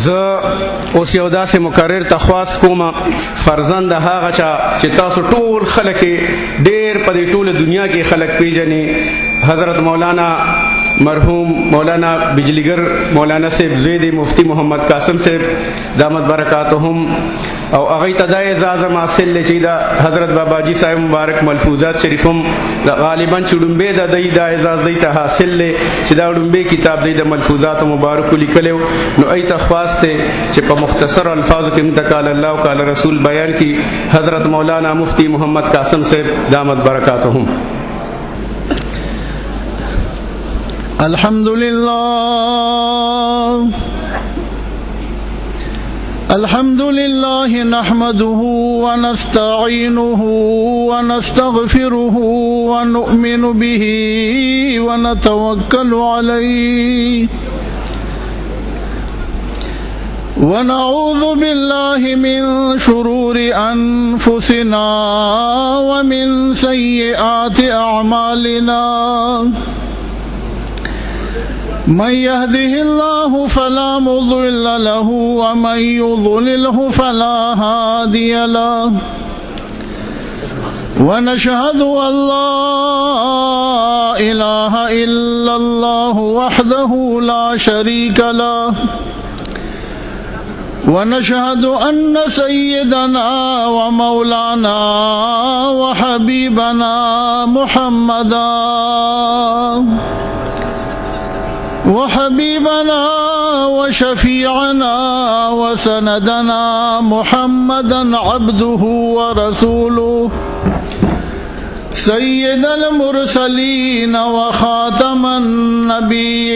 زه اوس یو داسې مقرر تخواست کوم فرزند هغه چا چې تاسو ټول خلک ډېر په دې ټوله دنیا کې خلک پیژني حضرت مولانا مرحوم مولانا بجلیگر مولانا صاحب زوی دی مفتی محمد قاسم صاحب دامت برکاتهم او هغه ته د اعزاز حاصل لچې دا حضرت بابا جی صاحب مبارک ملفوظات شریفم غالبا چډمبه د دې د اعزاز دی ته حاصل لې چې دا ډمبه کتاب دی د ملفوظات مبارک لیکلو نو ای تخواست چې په مختصر الفاظو کې متقال الله او قال رسول بیان کی حضرت مولانا مفتی محمد قاسم صاحب دامت برکاتهم. الحمد لله نحمده ونستعينه ونستغفره ونؤمن به ونتوكل عليه ونعوذ بالله من شرور أنفسنا ومن سيئات أعمالنا من يهده الله فلا مضل له ومن يضلله فلا هادي له ونشهد أن لا إله إلا الله وحده لا شريك له ونشهد أن سيدنا ومولانا وحبيبنا محمدا وشفيعنا وسندنا محمدا عبده ورسوله سيد المرسلين وخاتم النبيين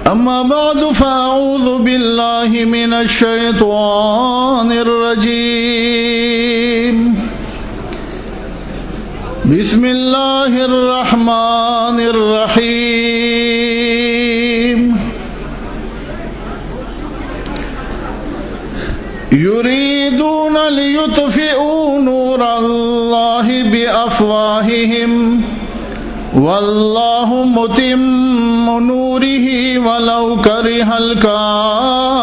أما بعد فأعوذ بالله من الشيطان الرجيم بسم الله الرحمن الرحيم يريدون ليطفئوا نور الله بأفواههم والله متم نوره ولو كره الكافرون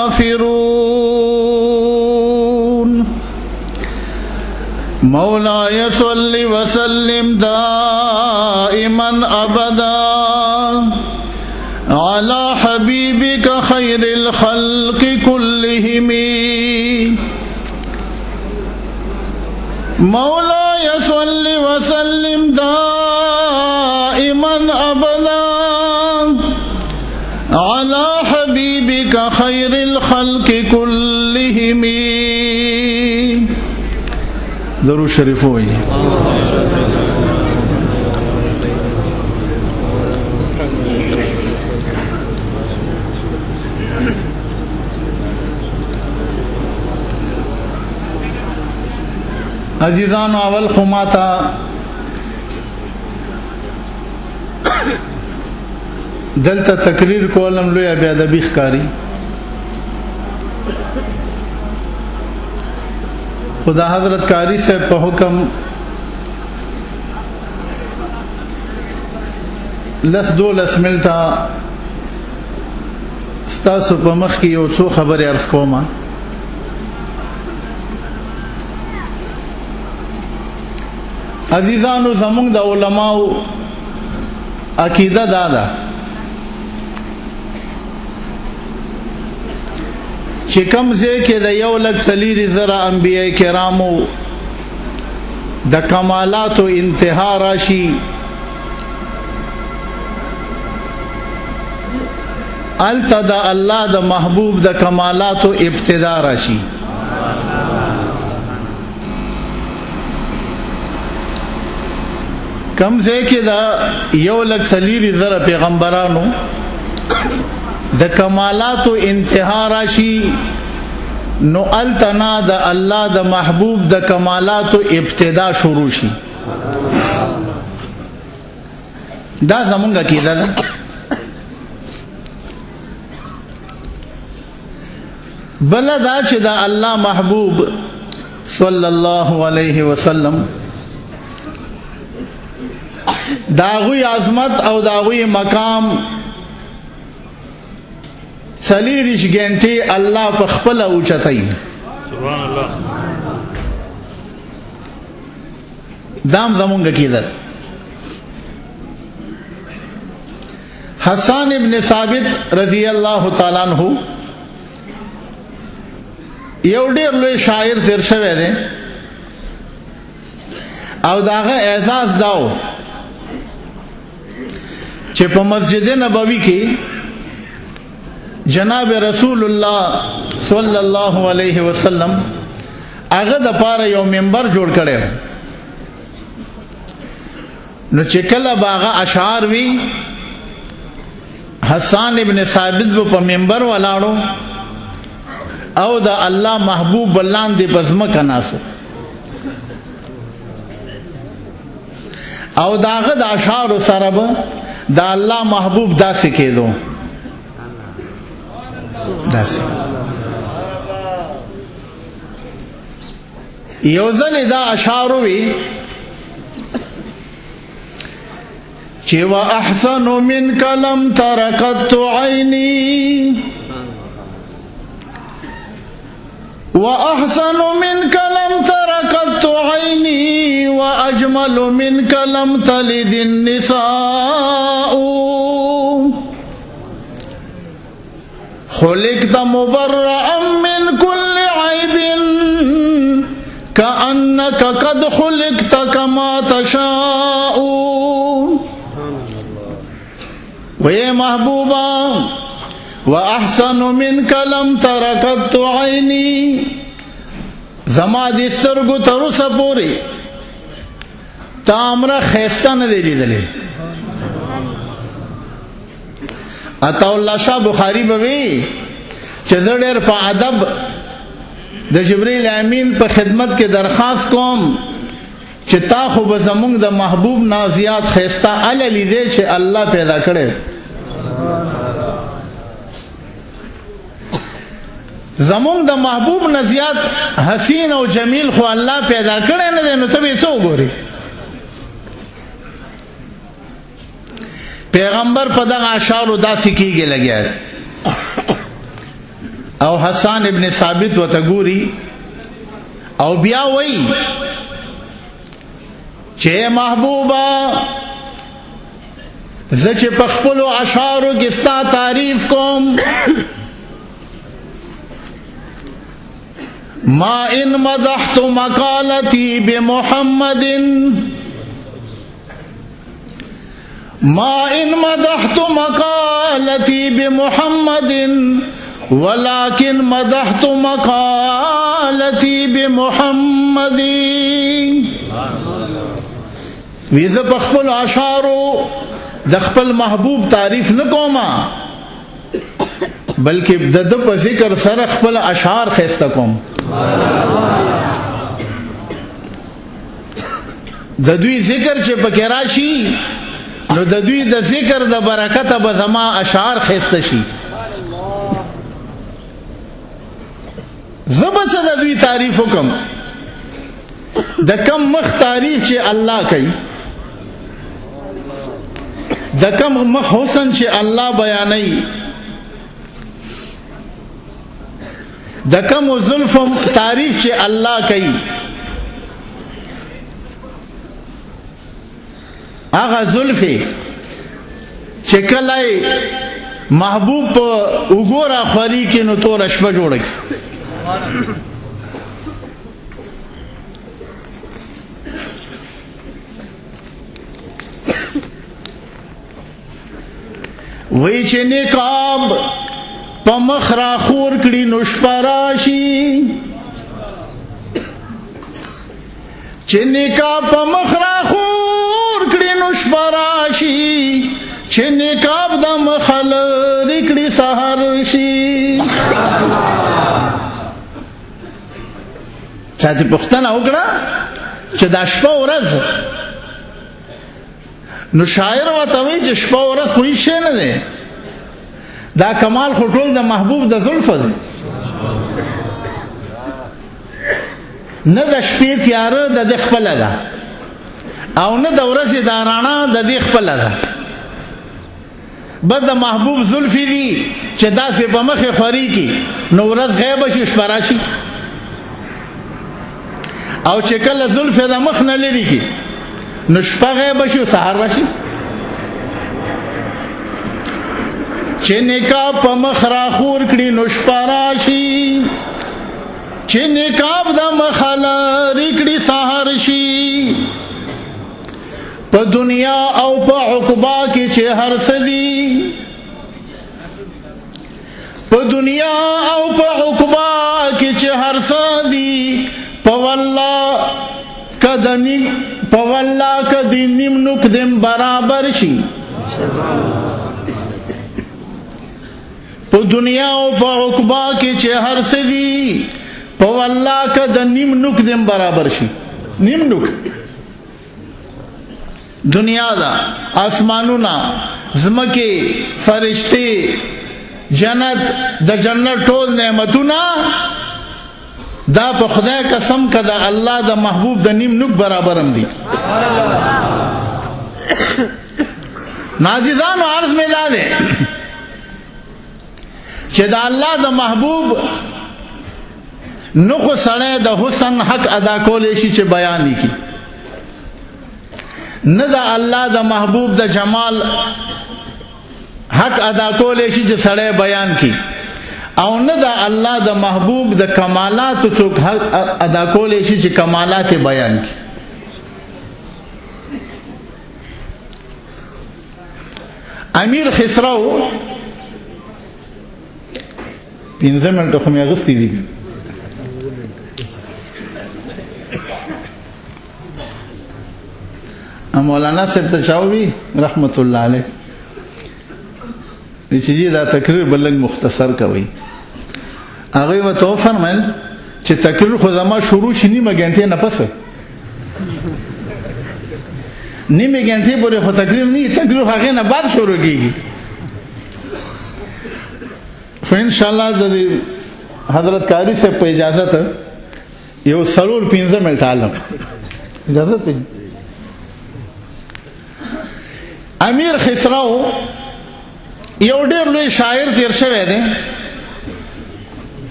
مولاي صل وسلم دائما أبدا على حبيبك خير الخلق كلهم مولاي صل وسلم دائما أبدا على حبيبك خير الخلق كلهم. درود شریف ہوئی. عزیزان اول خماتا دلته تقریر کولم لوی بیا د بیخ کاری خدا حضرت قاری صاحب په حکم لس 12 منټه ستاسو په مخ کې یو څو خبرې عرض کوم. عزیزانو زمونږ د علماو عقیده دادا چې کوم ځای کې د 1,40,000 انبیاء کرامو د کمالات او انتها راشي الته د الله د محبوب د کمالات او ابتدا راشي. کم ځای کې دا 1,40,000 پیغمبرانو د کمالات او انتها راشي نو التنا د الله د محبوب د کمالات او ابتدا شروع شي. دا زمونږ عقیده ده. بل دا چې د الله محبوب صلی الله علیه وسلم داغوی عظمت او داغوی مقام 40 غنټې الله په خپل اوچتای. سبحان الله. دام زمونږ کېدل. حسان ابن ثابت رضی الله تعالی عنہ یو ډیر لوی شاعر تیر شوی دی او داغه اعزاز داو چې په مسجد نبوي کې جناب رسول الله صلی الله علیه وسلم هغه د پاره یو منبر جوړ کړی نو چې کله باغه اشعار وی حسان ابن ثابت په منبر ولاړو او د الله محبوب بلاندې پزما کناسو او داغه د اشعار سره به د الله محبوب داسې کېدو داسې یو ځل دا اشعار وی چې واحسن منك لم تركت عيني واحسن منك لم تركت عيني واجمل منك لم تلد النساء خلقت مبرئا من كل عيب كأنك قد خلقت كما تشاء. وے محبوبا واحسن منك لم تركت عيني زما د سترګو تر اوسه پورې تامره خيسته نه دی لیدلې. عطا الله شاه بخاری بوي چې زه ډېر په ادب د جبرئیل امین په خدمت کې درخواست کوم چې تا خو به زمونږ د محبوب نازیات خيسته ال لیدې چې الله پیدا کړي. زمونږ د محبوب نازیات حسین او جمیل خو الله پیدا کړي نه دی نو ته به څه وګوري. پیغمبر په دغه اشعار داسې کېږي لګیا او حسان ابن ثابت وته ګوري او بیا وایي چې محبوبا زه چې په خپلو اشعارو کې ستا تعریف کوم ما ان مدحت مقالتي بمحمد ما ان مدحت مقالتي بمحمد ولكن مدحت مقالتي بمحمد. ویزه په خپل اشعارو د خپل محبوب تعریف نه کوما بلکې د په ذکر سره خپل اشعار خسته کوم. د دوی ذکر چې پکې راشي نو د دوی د ذکر د برکت به زما اشعار خسته شي. زبس د دوی تعریف وکم د کم مخ تعریف چې الله کوي د کم مخ حسن چې الله بیانوي د کم زلف تعریف چې الله کوي هغه زلفې چې کله محبوب په وګوره خوري کې نو تور شپه جوړه کی. وی چې نقاب په مخ را خور کړي نو شپه راشي چې نقاب په مخ را خور کړي نو شپه راشي چې نقاب د مخ لرې کړي سحر شي. چاته پوښتنه وکړه چې دا شپه ورځ نو شاعر ورته وایي چې شپه ورځ خو هیڅ شی نه دی دا کمال خو ټول د محبوب د زلفو دی نه د شپې تیاره د خپله ده او نه د ورځې دا رڼا د دې خپله ده، بد د محبوب زلفې دي چې داسې په مخې خوري کی نو ورځ غیبه شي شپه راشي، او چې کله زلفې د مخ نه لرې کی نو شپه غیبه شي سهار راشي. چې نکاح په مخ راخور کړي نو شپه راشي، چې نکاح د مخ لرې کړي سهار شي. په دنیا او په عقبا کې چې هر څه دي، په دنیا او په عقبا کې چې هر څه دي، په والله کدی نیم نوک دم برابر شي. په دنیا او په عقبا کې چې هر څه دي، په والله کد نیم نوک دم برابر شي. نیم نوک دنیا دا، آسمانونا، زمکه، فرشتے، جنت، د جنت ټول نعمتونا دا په خدای قسم کدا الله د محبوب د نیم نوک برابر هم دي. نازیزان و عرض میں دا دے چې د الله د محبوب نو خو سړی د حسن حق ادا کولی شي چې بیان کی، نه د الله د محبوب د جمال حق ادا کولی شي چې سړی بیان کی، او نه د الله د محبوب د کمالات څوک حق ادا کولی شي چې کمالات بیان کی. امیر خسرو 15 منټه خو مې اغوستي دي. مولانا صاحب ته چاوي رحمت الله علیه چې دا تقریر بلنګ مختصر کوي. هغه وته فرمایل چې تقریر خو زما شروع شي نیمه غنټه نه پسه، نیمه غنټه پورې خو تقریر نه، تقریر هغه نه بعد شروع کیږي. خو ان شاء الله د حضرت قاری صاحب په اجازه ته یو 15 منټه عالم اجازه ته. امیر خسرو یو ډېر لوی شاعر تیر شوی دی.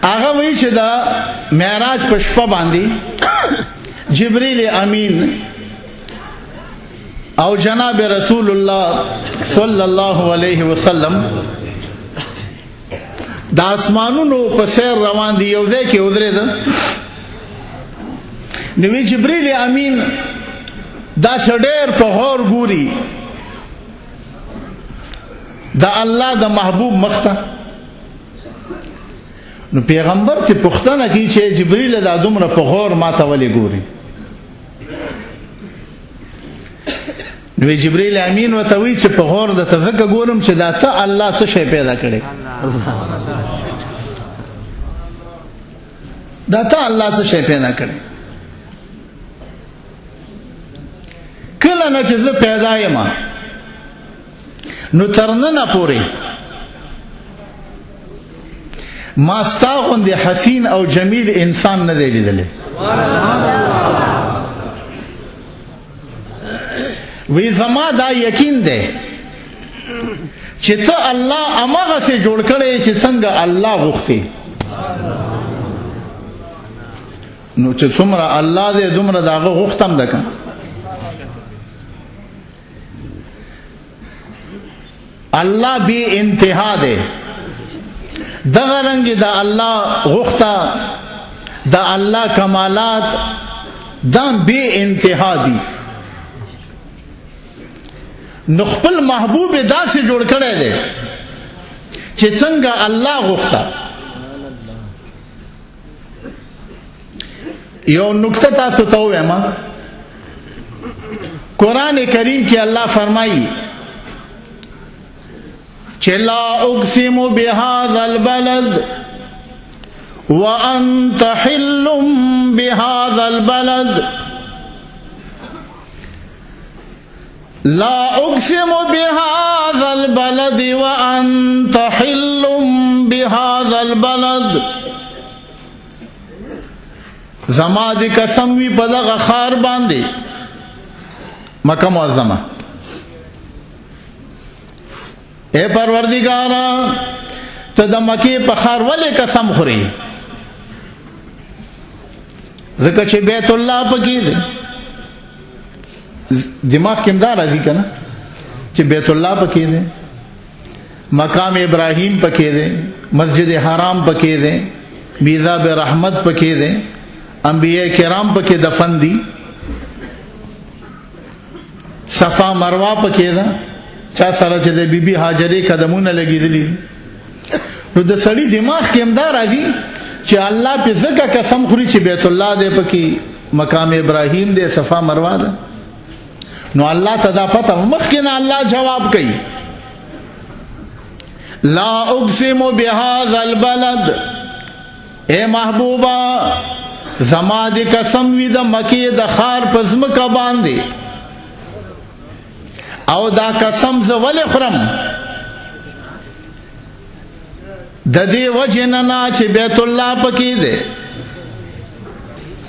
هغه وایي چې دا معراج په شپه باندې جبرئیل امین او جناب رسول الله صلی الله علیه وسلم د اسمانونو په سیر روان دي. یو ځای کې ودرېده نو جبرئیل امین دا ډېر په غور ګوري د الله د محبوب مخته. نو پیغمبر چې پوښتنه کوي چې جبرئیل دا دومره په غور ماته ولې ګوري؟ نو جبرئیل امین ورته وایي چې په غور د ځکه ګورم چې دا ته الله څه شی پیدا کړی، دا ته الله څه شی پیدا کړی. کله نه چې زه پیدا یم نو تر ننه پورې ما ستا غوندې حسین او جمیل انسان نه دی لیدلی. وی زما دا یقین دی چې ته الله هماغسې جوړ کړی چې څنګه الله غوښتي. نو چې څومره الله دی دومره د هغه غوښتم ده که الله بے انتہا دے. دغه رنگ دا الله غوښته دا الله کمالات دا بے انتہا دی. نو خپل محبوب داسې جوړ کړی دی چې څنګه الله غوښته. یو نکته تاسو ته ووایم، قرآن کریم کې الله فرمایي لا اقسم بهذا البلد وانت حل بهذا البلد. لا اقسم بهذا البلد وانت حل بهذا البلد. زما دې قسم وي په دغه ښار باندې مکه معظمه. اے پروردگارا ته د مکې په ښار ولې قسم خورې؟ ځکه چې بیت الله پکې دی. دماغ کې امدا راځي که نه چې بیت الله پکې دی، مقام ابراهیم پکې دی، مسجد حرام پکې دی، میزاب رحمت پکې دی، انبیاء کرام پکې دفن دي، صفا مروه پکې ده، چا سره چې د بیبي هاجرې قدمونه لګېدلي. نو د سړي دماغ کې امدا راځي چې الله په ځکه قسم خوري چې بیت الله دی پکې، مقام ابراهیم دی، صفا مروه ده. نو الله ته دا پته مخکې نه الله جواب کوي لا اقسم بهذا البلد، اے محبوبا زما د قسم وي د مکې د ښار په ځمکه باندې، او دا قسم زه ولې خورم؟ د دې وجې نه چې بیت الله پکې دی.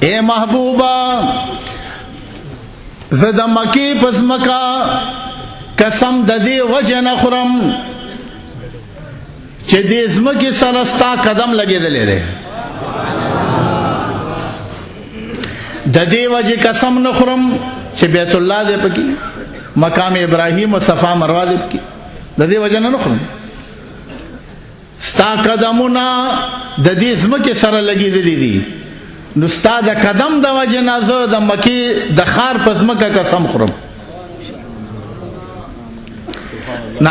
اے محبوبا زه د مکې په ځمکه قسم د دې وجې نه خورم چې دې ځمکې سره ستا قدم لګېدلی دی. د دې وجې قسم نه خورم چې بیت الله دی پکې، مقام ابراهیم او صفا مروه دی پکې. د دې وجې نه خورم، ستا قدمونه د دې ځمکې سره لګېدلي دي. نو ستا د قدم د وجې نه زه د مکې د ښار په ځمکه قسم خورم.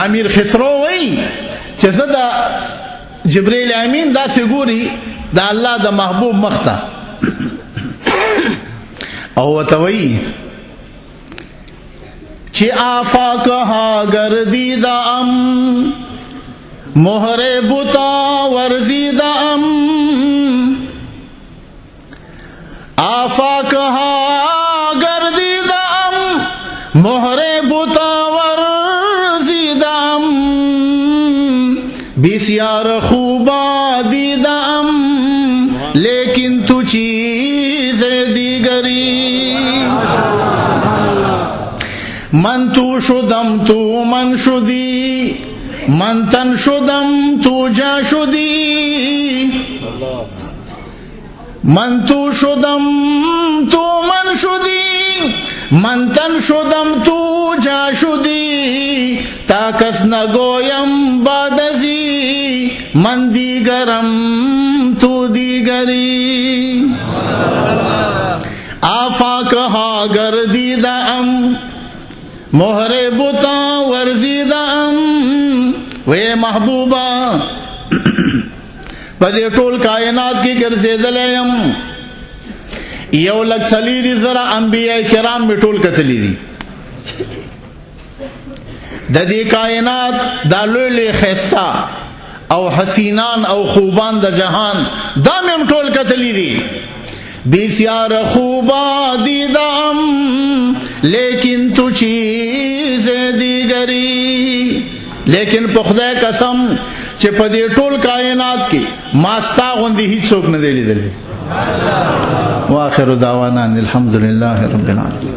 امیر خسرو وایي چې زه د جبرائیل امین داسې ګوري د الله د محبوب مخ ته، او ورته وایي چې آفاقها گردیدم مهر بتا ورزیدم، آفاقها گردیدم مهر بتا ورزیدم، بسیار خوبا دیدم لیکن تو چیز دیگری، من تو شدم تو من شدی، من تن شدم تو جا شدی، من تو شدم تو من شدی، من تن شدم تو جا شدی، تا کس نگویم بعد ازی من دیگرم تو دیگری، آفاقها گردیدم مهر بتا ورزیدم. وے محبوبا په دې ټول کائنات کې ګرځېدلی یم، 1,40,000 انبیاء کرام مې ټول کتلي دي. د دې کائنات دا لوی لوی ښایسته او حسینان او خوبان د جهان دا مې هم ټول کتلي دي. بسیار خوبا دیدم لیکن تو چیز دیگری، لیکن په خدای قسم چې په دې ټول کائنات کې ما ستا غوندې هیڅوک نه دی لیدلی. واخر دعوانا الحمد لله رب العالمین.